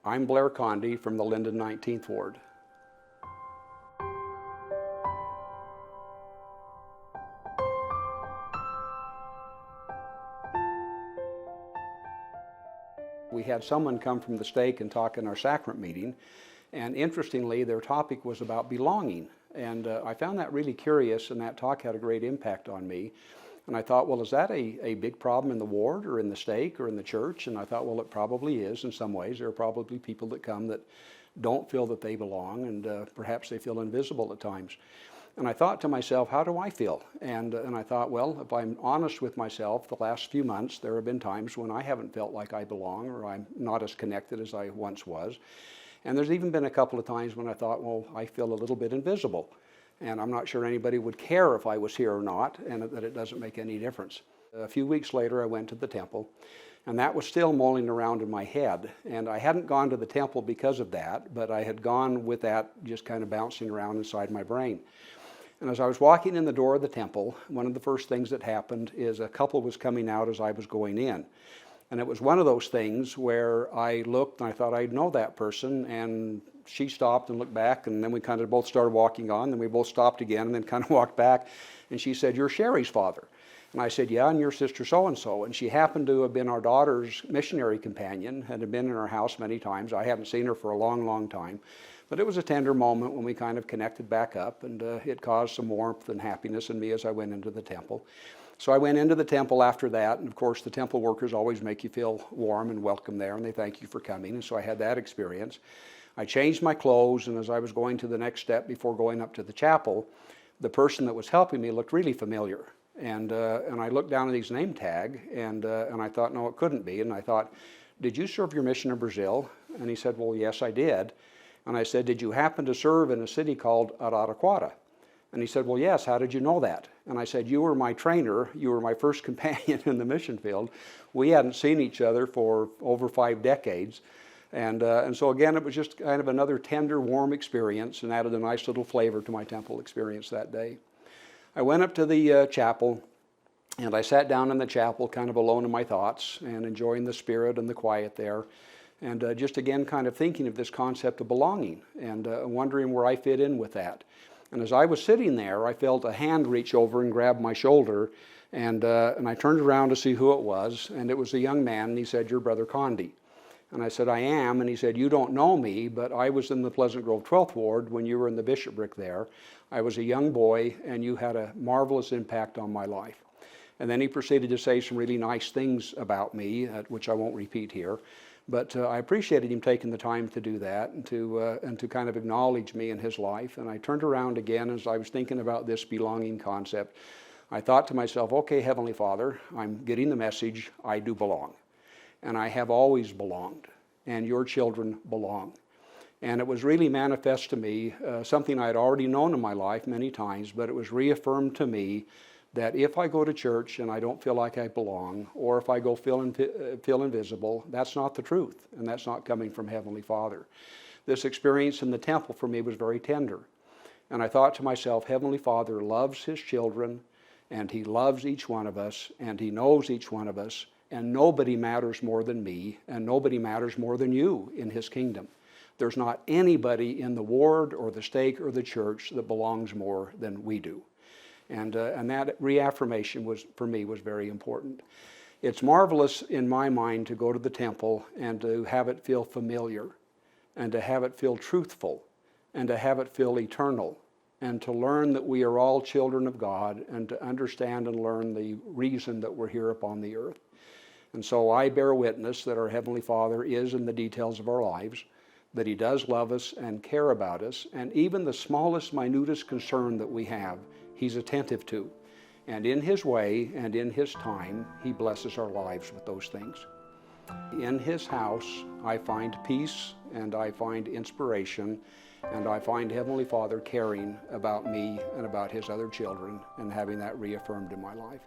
I'm Blair Condie from the Lindon 19th Ward. We had someone come from the stake and talk in our sacrament meeting, and interestingly their topic was about belonging. And I found that really curious, and that talk had a great impact on me. And I thought, well, is that a big problem in the ward or in the stake or in the church? And I thought, well, it probably is in some ways. There are probably people that come that don't feel that they belong, and perhaps they feel invisible at times. And I thought to myself, how do I feel? And I thought, well, if I'm honest with myself, the last few months there have been times when I haven't felt like I belong, or I'm not as connected as I once was. And there's even been a couple of times when I thought, well, I feel a little bit invisible. And I'm not sure anybody would care if I was here or not, and that it doesn't make any difference. A few weeks later, I went to the temple, and that was still mulling around in my head. And I hadn't gone to the temple because of that, but I had gone with that just kind of bouncing around inside my brain. And as I was walking in the door of the temple, one of the first things that happened is a couple was coming out as I was going in. And it was one of those things where I looked and I thought I'd know that person, and she stopped and looked back, and then we kind of both started walking on, then we both stopped again and then kind of walked back, and she said, "You're Sherry's father." And I said, "Yeah, and your sister so-and-so." And she happened to have been our daughter's missionary companion and had been in our house many times. I hadn't seen her for a long, long time. But it was a tender moment when we kind of connected back up, and it caused some warmth and happiness in me as I went into the temple. So I went into the temple after that, and of course the temple workers always make you feel warm and welcome there, and they thank you for coming, and so I had that experience. I changed my clothes, and as I was going to the next step before going up to the chapel, the person that was helping me looked really familiar. And I looked down at his name tag, and I thought, no, it couldn't be. And I thought, "Did you serve your mission in Brazil?" And he said, "Well, yes, I did." And I said, "Did you happen to serve in a city called Araraquara?" And he said, "Well, yes, how did you know that?" And I said, "You were my trainer, you were my first companion in the mission field. We hadn't seen each other for over 5 decades. And so again, it was just kind of another tender, warm experience, and added a nice little flavor to my temple experience that day. I went up to the chapel, and I sat down in the chapel kind of alone in my thoughts and enjoying the spirit and the quiet there. And just again kind of thinking of this concept of belonging and wondering where I fit in with that. And as I was sitting there, I felt a hand reach over and grab my shoulder, and I turned around to see who it was, and it was a young man, and he said, "You're Brother Condie." And I said, "I am." And he said, "You don't know me, but I was in the Pleasant Grove 12th Ward when you were in the bishopric there. I was a young boy, and you had a marvelous impact on my life." And then he proceeded to say some really nice things about me, which I won't repeat here. But I appreciated him taking the time to do that and to kind of acknowledge me in his life. And I turned around again as I was thinking about this belonging concept. I thought to myself, okay, Heavenly Father, I'm getting the message, I do belong. And I have always belonged, and your children belong. And it was really manifest to me, something I had already known in my life many times, but it was reaffirmed to me that if I go to church and I don't feel like I belong, or if I go feel invisible, that's not the truth, and that's not coming from Heavenly Father. This experience in the temple for me was very tender. And I thought to myself, Heavenly Father loves His children, and He loves each one of us, and He knows each one of us, and nobody matters more than me, and nobody matters more than you in His kingdom. There's not anybody in the ward or the stake or the church that belongs more than we do. And that reaffirmation was, for me, was very important. It's marvelous in my mind to go to the temple and to have it feel familiar, and to have it feel truthful, and to have it feel eternal, and to learn that we are all children of God, and to understand and learn the reason that we're here upon the earth. And so I bear witness that our Heavenly Father is in the details of our lives, that He does love us and care about us, and even the smallest, minutest concern that we have, He's attentive to. And in His way and in His time, He blesses our lives with those things. In His house, I find peace, and I find inspiration, and I find Heavenly Father caring about me and about His other children, and having that reaffirmed in my life.